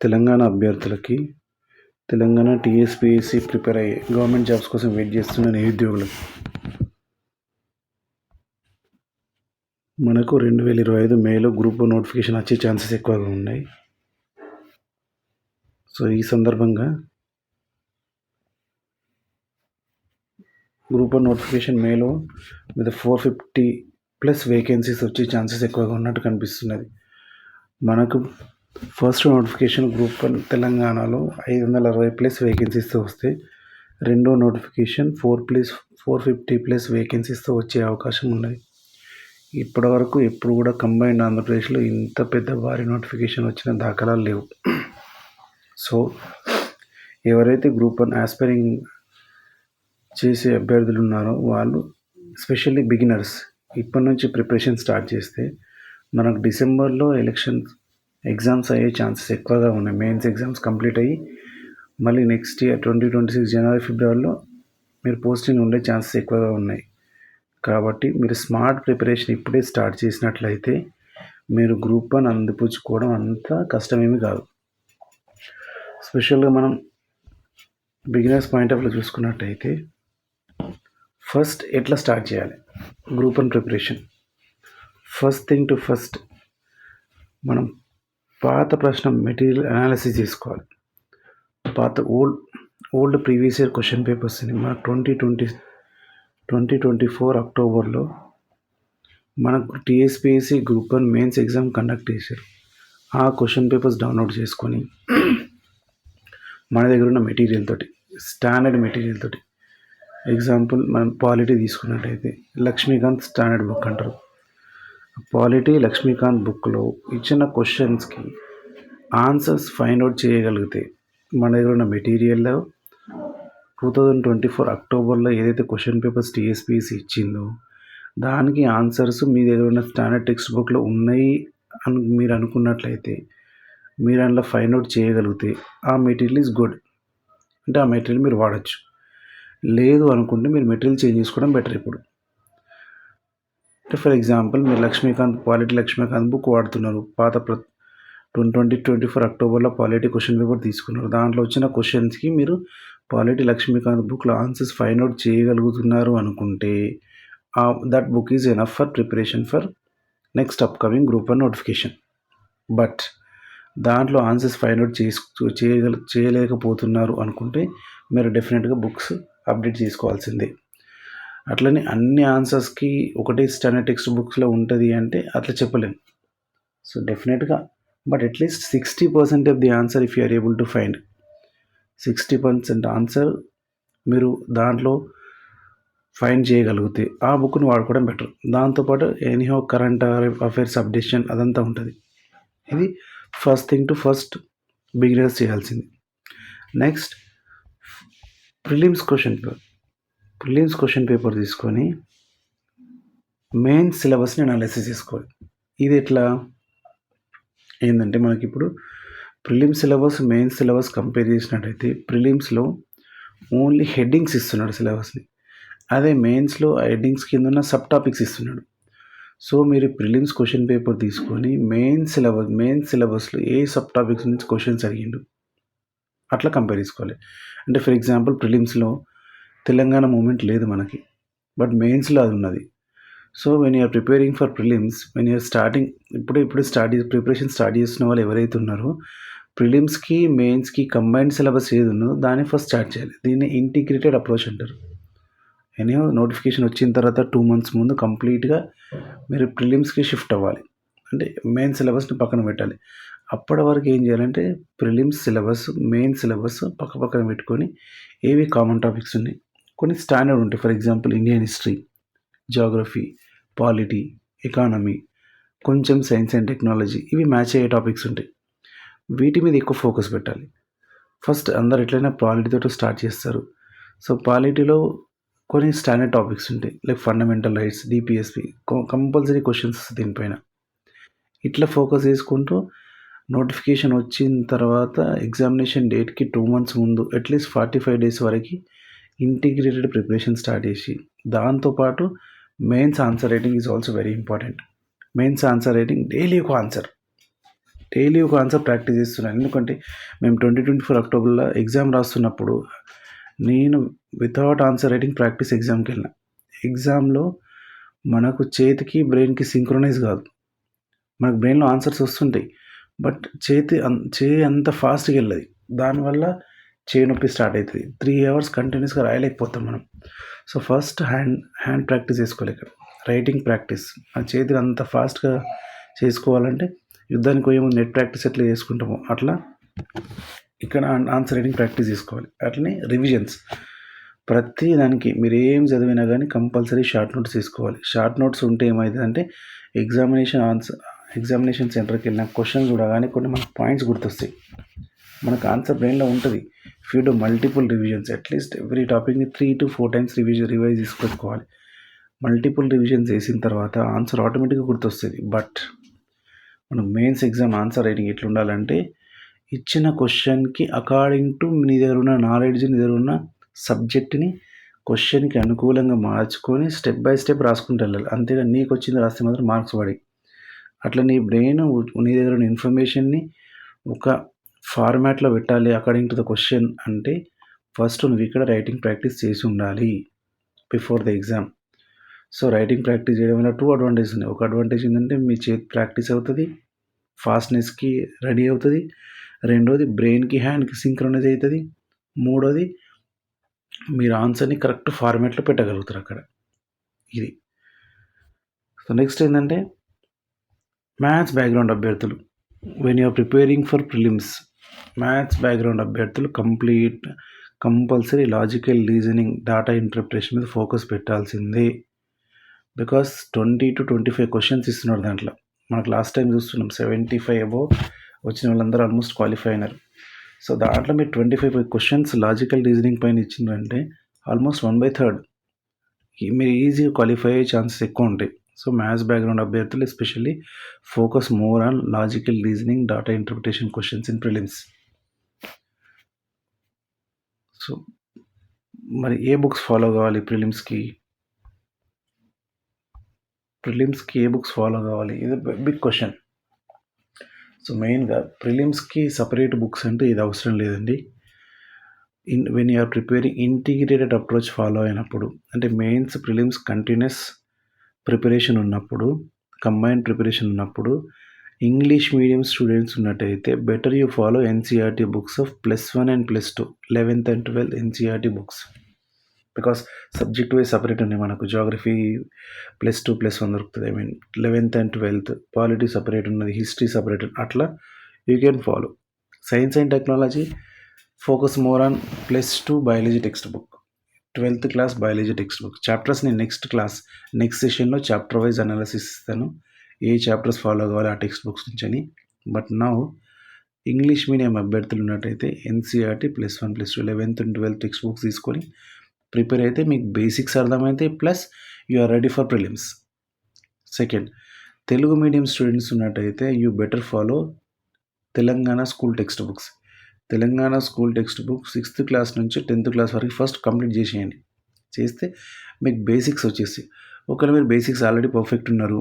తెలంగాణ అభ్యర్థులకి Telangana TSPSC prepare అయ్యే government jobs కోసం వెయిట్ చేస్తున్న నిరుద్యోగులకు మనకు 2025 మేలో గ్రూప్ నోటిఫికేషన్ వచ్చే ఛాన్సెస్ ఎక్కువగా ఉన్నాయి. సో ఈ సందర్భంగా గ్రూప్ నోటిఫికేషన్ మేలో మీద 450+ వేకెన్సీస్ వచ్చే ఛాన్సెస్ ఎక్కువగా ఉన్నట్టు కనిపిస్తున్నది. మనకు ఫస్ట్ నోటిఫికేషన్ గ్రూప్ 1 తెలంగాణలో 560+ వేకెన్సీస్తో వస్తే రెండో నోటిఫికేషన్ 450+ వేకెన్సీస్తో వచ్చే అవకాశం ఉన్నది. ఇప్పటివరకు ఎప్పుడు కూడా కంబైన్డ్ ఆంధ్రప్రదేశ్లో ఇంత పెద్ద భారీ నోటిఫికేషన్ వచ్చిన దాఖలాలు లేవు. సో ఎవరైతే గ్రూప్ 1 ఆస్పైరింగ్ చేసే అభ్యర్థులు ఉన్నారో వాళ్ళు ఎస్పెషల్లీ బిగినర్స్ ఇప్పటి నుంచి ప్రిపరేషన్ స్టార్ట్ చేస్తే మనకు డిసెంబర్లో ఎగ్జామ్స్ అయ్యే ఛాన్సెస్ ఎక్కువగా ఉన్నాయి. మెయిన్స్ ఎగ్జామ్స్ కంప్లీట్ అయ్యి మళ్ళీ నెక్స్ట్ ఇయర్ 2026 జనవరి ఫిబ్రవరిలో మీరు పోస్టింగ్ ఉండే ఛాన్సెస్ ఎక్కువగా ఉన్నాయి. కాబట్టి మీరు స్మార్ట్ ప్రిపరేషన్ ఇప్పుడే స్టార్ట్ చేసినట్లయితే మీరు గ్రూప్ 1 అందిపుచ్చుకోవడం అంత కష్టమేమి కాదు. స్పెషల్గా మనం బిగినర్స్ పాయింట్ ఆఫ్ వ్యూ చూసుకున్నట్టయితే ఫస్ట్ ఎట్లా స్టార్ట్ చేయాలి గ్రూప్ 1 ప్రిపరేషన్. ఫస్ట్ మనం పాత ప్రశ్న మెటీరియల్ అనాలిసిస్ చేసుకోవాలి. పాత ఓల్డ్ ప్రీవియస్ ఇయర్ క్వశ్చన్ పేపర్స్ని మనకు 2024 అక్టోబర్లో మనకు TSPSC group 1 mains exam conduct చేశారు. ఆ క్వశ్చన్ పేపర్స్ డౌన్లోడ్ చేసుకొని మన దగ్గర ఉన్న మెటీరియల్ తోటి, స్టాండర్డ్ మెటీరియల్ తోటి, ఎగ్జాంపుల్ మనం పాలిటీ తీసుకున్నట్టయితే లక్ష్మీకాంత్ స్టాండర్డ్ బుక్ అంటారు. పాలిటీ లక్ష్మీకాంత్ బుక్లో ఇచ్చిన క్వశ్చన్స్కి ఆన్సర్స్ ఫైండ్ అవుట్ చేయగలిగితే మన దగ్గర ఉన్న మెటీరియల్లో 2024 అక్టోబర్లో ఏదైతే క్వశ్చన్ పేపర్స్ టీఎస్పీఎస్సీ ఇచ్చిందో దానికి ఆన్సర్స్ మీ దగ్గర ఉన్న స్టాండర్డ్ టెక్స్ట్ బుక్లో ఉన్నాయి అని మీరు అనుకున్నట్లయితే మీరు అందులో ఫైండ్ అవుట్ చేయగలిగితే ఆ మెటీరియల్ ఈజ్ గుడ్, అంటే ఆ మెటీరియల్ మీరు వాడచ్చు. లేదు అనుకుంటే మీరు మెటీరియల్ చేంజ్ చేసుకోవడం బెటర్. ఇప్పుడు అంటే ఫర్ ఎగ్జాంపుల్ మీరు పాలిటీ లక్ష్మీకాంత్ బుక్ వాడుతున్నారు, పాత 2024 అక్టోబర్లో పాలిటీ క్వశ్చన్ పేపర్ తీసుకున్నారు. దాంట్లో వచ్చిన క్వశ్చన్స్కి మీరు పాలిటీ లక్ష్మీకాంత్ బుక్లో ఆన్సర్స్ ఫైండ్ అవుట్ చేయగలుగుతున్నారు అనుకుంటే that book is enough for preparation for next upcoming group 1 notification. But దాంట్లో ఆన్సర్స్ ఫైండ్ అవుట్ చేయలేకపోతున్నారు అనుకుంటే మీరు డెఫినెట్గా బుక్స్ అప్డేట్ చేసుకోవాల్సిందే. అట్లనే అన్ని ఆన్సర్స్కి ఒకటే స్టాండర్డ్ టెక్స్ట్ బుక్స్లో ఉంటుంది అంటే అట్లా చెప్పలేము. సో డెఫినెట్గా బట్ అట్లీస్ట్ 60% of the answer if you are able to find 60% answer మీరు దాంట్లో ఫైండ్ చేయగలిగితే ఆ బుక్ని వాడుకోవడం బెటర్. దాంతోపాటు ఎనీహౌ కరెంట్ అఫైర్స్ అప్డేషన్ అదంతా ఉంటుంది. ఇది ఫస్ట్ బిగినర్స్ చేయాల్సింది. నెక్స్ట్ ప్రిలిమ్స్ క్వశ్చన్ పేపర్ తీసుకొని మెయిన్ సిలబస్ని అనాలిసిస్ చేసుకోవాలి. ఇది ఎట్లా ఏంటంటే మనకి ఇప్పుడు prelims syllabus main syllabus compare చేసినట్టయితే ప్రిలిమ్స్లో ఓన్లీ హెడ్డింగ్స్ ఇస్తున్నాడు సిలబస్ని, అదే మెయిన్స్లో హెడ్డింగ్స్ కింద ఉన్న సబ్ టాపిక్స్ ఇస్తున్నాడు. సో మీరు ప్రిలిమ్స్ క్వశ్చన్ పేపర్ తీసుకొని మెయిన్ సిలబస్లో ఏ సబ్ టాపిక్స్ నుంచి క్వశ్చన్స్ అడిగిండు అట్లా కంపేర్ చేసుకోవాలి. అంటే ఫర్ ఎగ్జాంపుల్ ప్రిలిమ్స్లో తెలంగాణ మూమెంట్ లేదు మనకి, బట్ మెయిన్స్లో అది ఉన్నది. So when you're preparing for prelims, when you're starting ఇప్పుడు ప్రిపరేషన్ స్టార్ట్ చేస్తున్న వాళ్ళు ఎవరైతే ఉన్నారో ప్రిలిమ్స్కి మెయిన్స్కి కంబైన్డ్ సిలబస్ ఏది ఉన్నదో దాన్ని ఫస్ట్ స్టార్ట్ చేయాలి. దీన్ని ఇంటిగ్రేటెడ్ అప్రోచ్ అంటారు. ఎనీహౌ నోటిఫికేషన్ వచ్చిన తర్వాత 2 months ముందు కంప్లీట్గా మీరు ప్రిలిమ్స్కి షిఫ్ట్ అవ్వాలి. అంటే మెయిన్ సిలబస్ని పక్కన పెట్టాలి. అప్పటి వరకు ఏం చేయాలంటే ప్రిలిమ్స్ సిలబస్ మెయిన్ సిలబస్ పక్కన పెట్టుకొని ఏవి కామన్ టాపిక్స్ ఉన్నాయి, కొన్ని స్టాండర్డ్ ఉంటాయి. For example Indian history, geography, polity, economy, కొంచెం సైన్స్ అండ్ టెక్నాలజీ, ఇవి మ్యాచ్ అయ్యే టాపిక్స్ ఉంటాయి. వీటి మీద ఎక్కువ ఫోకస్ పెట్టాలి. ఫస్ట్ అందరు ఎట్లయినా పాలిటీతో స్టార్ట్ చేస్తారు. సో పాలిటీలో కొన్ని స్టాండర్డ్ టాపిక్స్ ఉంటాయి like fundamental rights, DPSP, compulsory questions దీనిపైన. ఇట్లా ఫోకస్ చేసుకుంటూ నోటిఫికేషన్ వచ్చిన తర్వాత ఎగ్జామినేషన్ డేట్కి 2 months ముందు అట్లీస్ట్ 45 days వరకు ఇంటిగ్రేటెడ్ ప్రిపరేషన్ స్టార్ట్ చేసి దాంతోపాటు mains answer writing is also very important. Mains answer writing daily ఒక ఆన్సర్, డైలీ ఒక ఆన్సర్ ప్రాక్టీస్ చేస్తున్నాను. ఎందుకంటే మేము 2024 అక్టోబర్‌లో ఎగ్జామ్ రాస్తున్నప్పుడు నేను వితౌట్ ఆన్సర్ రైటింగ్ ప్రాక్టీస్ ఎగ్జామ్‌కెళ్ళినా. ఎగ్జామ్‌లో మనకు చేతికి, బ్రెయిన్‌కి సింక్రొనైజ్ కాదు. మనకు బ్రెయిన్‌లో ఆన్సర్స్ వస్తుంటాయి. బట్ చేయి అంత ఫాస్ట్‌గా వెళ్ళదు. దానివల్ల చేయి నొప్పి స్టార్ట్ అయితది. 3 అవర్స్ కంటిన్యూస్‌గా రాయలేకపోతాం మనం. సో, ఫస్ట్ హ్యాండ్ ప్రాక్టీస్ చేసుకోవాలి ఇక్కడ. Writing practice. మన చేతిని అంత ఫాస్ట్‌గా చేసుకోవాలంటే యుద్ధానికి పోయే ముందు నెట్ ప్రాక్టీస్ ఎట్లా చేసుకుంటామో అట్లా ఇక్కడ ఆన్సర్ రైటింగ్ ప్రాక్టీస్ చేసుకోవాలి. అట్లనే రివిజన్స్. ప్రతి దానికి మీరు ఏం చదివినా కానీ కంపల్సరీ షార్ట్ నోట్స్ తీసుకోవాలి. షార్ట్ నోట్స్ ఉంటే ఏమవుతుందంటే ఎగ్జామినేషన్ సెంటర్కి వెళ్ళిన క్వశ్చన్ చూడగానే కొన్ని మనకు పాయింట్స్ గుర్తొస్తాయి. మనకు ఆన్సర్ బ్రెయిన్లో ఉంటుంది. If you do multiple revisions at least every టాపిక్ని 3 to 4 టైమ్స్ రివైజ్ చేసుకొచ్చుకోవాలి. మల్టిపుల్ రివిజన్స్ చేసిన తర్వాత ఆన్సర్ ఆటోమేటిక్గా గుర్తొస్తుంది. బట్ మనం మెయిన్స్ ఎగ్జామ్ ఆన్సర్ రైటింగ్ ఎట్లా ఉండాలంటే ఇచ్చిన క్వశ్చన్కి అకార్డింగ్ టు నీ దగ్గర ఉన్న నాలెడ్జ్, నీ దగ్గర ఉన్న సబ్జెక్ట్ని క్వశ్చన్కి అనుకూలంగా మార్చుకొని స్టెప్ బై స్టెప్ రాసుకుంటూ వెళ్ళాలి. అంతేగాని నీకు వచ్చింది రాస్తే మాత్రం మార్క్స్ పడాయి. అట్లా నీ బ్రెయిన్ నీ దగ్గర ఉన్న ఇన్ఫర్మేషన్ని ఒక ఫార్మాట్లో పెట్టాలి అకార్డింగ్ టు ద క్వశ్చన్ అంటే ఫస్ట్ నువ్వు ఇక్కడ రైటింగ్ ప్రాక్టీస్ చేసి ఉండాలి before the exam. So, writing practice చేయడం వల్ల 2 అడ్వాంటేజెస్ ఉన్నాయి. ఒక అడ్వాంటేజ్ ఏంటంటే మీ చేతి ప్రాక్టీస్ అవుతుంది, ఫాస్ట్‌నెస్‌కి రెడీ అవుతుంది. రెండోది బ్రెయిన్‌కి, హ్యాండ్‌కి సింక్రొనైజ్ అవుతుంది. మూడోది మీరు ఆన్సర్‌ని కరెక్ట్ ఫార్మాట్‌లో పెట్టగలుగుతారు అక్కడ. ఇది. సో, నెక్స్ట్ ఏంటంటే మ్యాథ్స్ బ్యాక్‌గ్రౌండ్ అభ్యర్థులు when you are preparing for prelims maths background అభ్యర్థులు compulsory logical reasoning, data interpretation మీద ఫోకస్ పెట్టాల్సిందే. బికాస్ 20 to 25 క్వశ్చన్స్ ఇస్తున్నారు దాంట్లో. మనకు లాస్ట్ టైం చూస్తున్నాం 75 అబోవ్ వచ్చిన వాళ్ళందరూ ఆల్మోస్ట్ క్వాలిఫై అయినారు. సో, దాంట్లో మీరు 25 క్వశ్చన్స్ లాజికల్ రీజనింగ్ పైన ఇచ్చిందంటే ఆల్మోస్ట్ 1/3 మీరు ఈజీగా క్వాలిఫై అయ్యే ఛాన్సెస్ ఎక్కువ ఉంటాయి. సో, మ్యాథ్స్ బ్యాక్‌గ్రౌండ్ అభ్యర్థులు especially focus more on logical reasoning, data interpretation questions in prelims. So, మరి ఏ బుక్స్ ఫాలో కావాలి ప్రిలిమ్స్‌కి? ఏ బుక్స్ ఫాలో కావాలి? ఇది బిగ్ క్వశ్చన్. సో, మెయిన్‌గా ప్రిలిమ్స్‌కి సెపరేట్ బుక్స్ అంటే ఇది అవసరం లేదండి. When you are preparing integrated approach follow అయినప్పుడు అంటే మెయిన్స్, ప్రిలిమ్స్ కంటిన్యూస్ ప్రిపరేషన్ ఉన్నప్పుడు, కంబైన్డ్ ప్రిపరేషన్ ఉన్నప్పుడు ఇంగ్లీష్ మీడియం స్టూడెంట్స్ ఉన్నట్టయితే better you follow NCERT books of +1 and +2 11th and 12th NCERT books. Because subject wise separate ఉన్నాయి. మనకు geography +2, +1 దొరుకుతుంది. 11th and 12th polity separate ఉన్నది, history separate అట్లా you can follow. Science and technology focus more on +2 biology text book, 12th class biology text book. చాప్టర్స్ని next సెషన్లో chapter wise analysis ఇస్తాను. ఏ chapters follow కావాలి ఆ text books నుంచి అని. బట్ నౌ ఇంగ్లీష్ మీడియం అభ్యర్థులు ఉన్నట్టయితే NCERT +1, +2 11th and 12th text books తీసుకొని ప్రిపేర్ అయితే మీకు బేసిక్స్ అర్థమైతే plus you are ready for prelims. Second, Telugu medium students ఉన్నట్టయితే you better follow Telangana school text books. Telangana school text book 6th class నుంచి 10th class వరకు first complete చేసేయండి. చేస్తే మీకు బేసిక్స్ వచ్చేసి ఒకవేళ మీరు బేసిక్స్ ఆల్రెడీ పర్ఫెక్ట్ ఉన్నారు,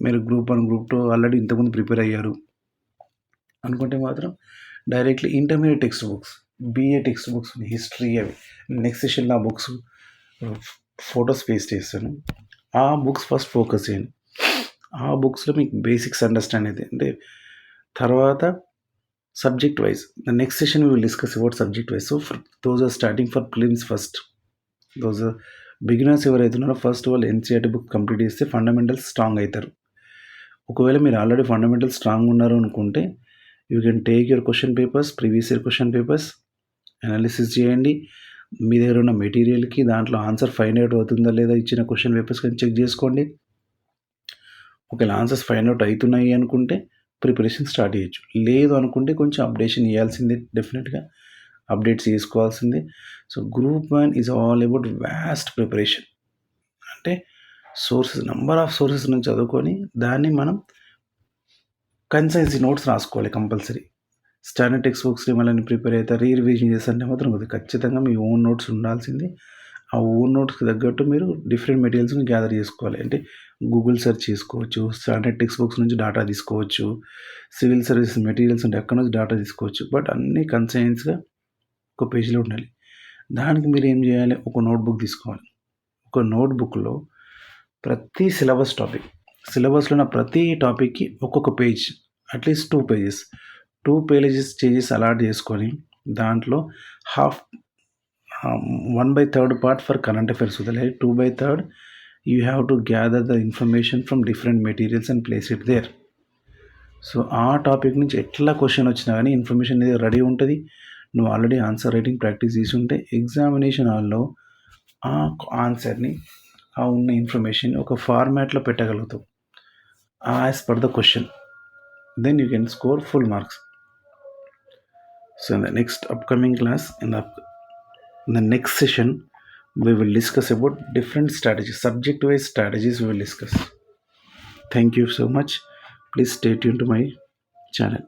మీరు గ్రూప్ 1, గ్రూప్ 2 ఆల్రెడీ ఇంతకుముందు ప్రిపేర్ అయ్యారు అనుకుంటే మాత్రం directly intermediate text books, BA text books, history అవి నెక్స్ట్ సెషన్లో ఆ బుక్స్ ఫొటోస్ పేస్ట్ చేస్తాను. ఆ బుక్స్ ఫస్ట్ ఫోకస్ చేయండి. ఆ బుక్స్లో మీకు బేసిక్స్ అండర్స్టాండ్ అయితే అంటే తర్వాత subject wise the next session we will discuss about subject wise. So, those are starting for prelims first. Those beginners ఎవరైతే ఉన్నారో ఫస్ట్ వాళ్ళు ఎన్సీఈఆర్టీ బుక్ కంప్లీట్ చేస్తే ఫండమెంటల్స్ స్ట్రాంగ్ అవుతారు. ఒకవేళ మీరు ఆల్రెడీ ఫండమెంటల్స్ స్ట్రాంగ్ ఉన్నారు అనుకుంటే you can take your question papers, previous year question papers analysis చేయండి. మీ దగ్గర ఉన్న మెటీరియల్కి దాంట్లో ఆన్సర్ ఫైండ్ అవుట్ అవుతుందా లేదా ఇచ్చిన క్వశ్చన్ పేపర్స్ కానీ చెక్ చేసుకోండి. ఒకవేళ ఆన్సర్స్ ఫైండ్ అవుట్ అవుతున్నాయి అనుకుంటే ప్రిపరేషన్ స్టార్ట్ చేయొచ్చు. లేదు అనుకుంటే కొంచెం అప్డేషన్ ఇవ్వాల్సిందే, డెఫినెట్గా అప్డేట్స్ చేసుకోవాల్సిందే. So, group 1 is all about vast preparation. అంటే నంబర్ ఆఫ్ సోర్సెస్ నుంచి చదువుకొని దాన్ని మనం కన్సైజ్ నోట్స్ రాసుకోవాలి కంపల్సరీ. స్టాండర్డ్ టెక్స్ట్ బుక్స్ మళ్ళీ ప్రిపేర్ అవుతారు, రివిజన్ చేస్తుంటే మాత్రం ఖచ్చితంగా మీ ఓన్ నోట్స్ ఉండాల్సింది. ఆ ఓన్ నోట్స్కి తగ్గట్టు మీరు డిఫరెంట్ మెటీరియల్స్ని గ్యాదర్ చేసుకోవాలి. అంటే గూగుల్ సెర్చ్ చేసుకోవచ్చు, స్టాండర్డ్ టెక్స్ట్ బుక్స్ నుంచి డాటా తీసుకోవచ్చు, సివిల్ సర్వీసెస్ మెటీరియల్స్ ఉంటే అక్కడ నుంచి డాటా తీసుకోవచ్చు. బట్ అన్నీ కన్సైన్స్గా ఒక పేజీలో ఉండాలి. దానికి మీరు ఏం చేయాలి, ఒక నోట్బుక్ తీసుకోవాలి. ఒక నోట్బుక్లో ప్రతి సిలబస్లో ఉన్న ప్రతి టాపిక్కి ఒక్కొక్క పేజ్, అట్లీస్ట్ 2 పేజెస్, 2 పేజెస్ అలాట్ చేసుకొని దాంట్లో half 1/3 part for current affairs వదిలే 2/3 you have to gather the information from different materials and place it there. So ఆ టాపిక్ నుంచి ఎట్లా క్వశ్చన్ వచ్చినా కానీ ఇన్ఫర్మేషన్ అనేది రెడీ ఉంటుంది. నువ్వు ఆల్రెడీ ఆన్సర్ రైటింగ్ ప్రాక్టీస్ చేసి ఉంటే ఎగ్జామినేషన్ హాల్లో ఆ ఆన్సర్ని, ఆ ఉన్న ఇన్ఫర్మేషన్ ఒక ఫార్మాట్లో పెట్టగలుగుతావు as per the question. Then you can score full marks. So in the next upcoming class, in the next session, we will discuss about different strategies, subject-wise strategies we will discuss. Thank you so much. Please stay tuned to my channel.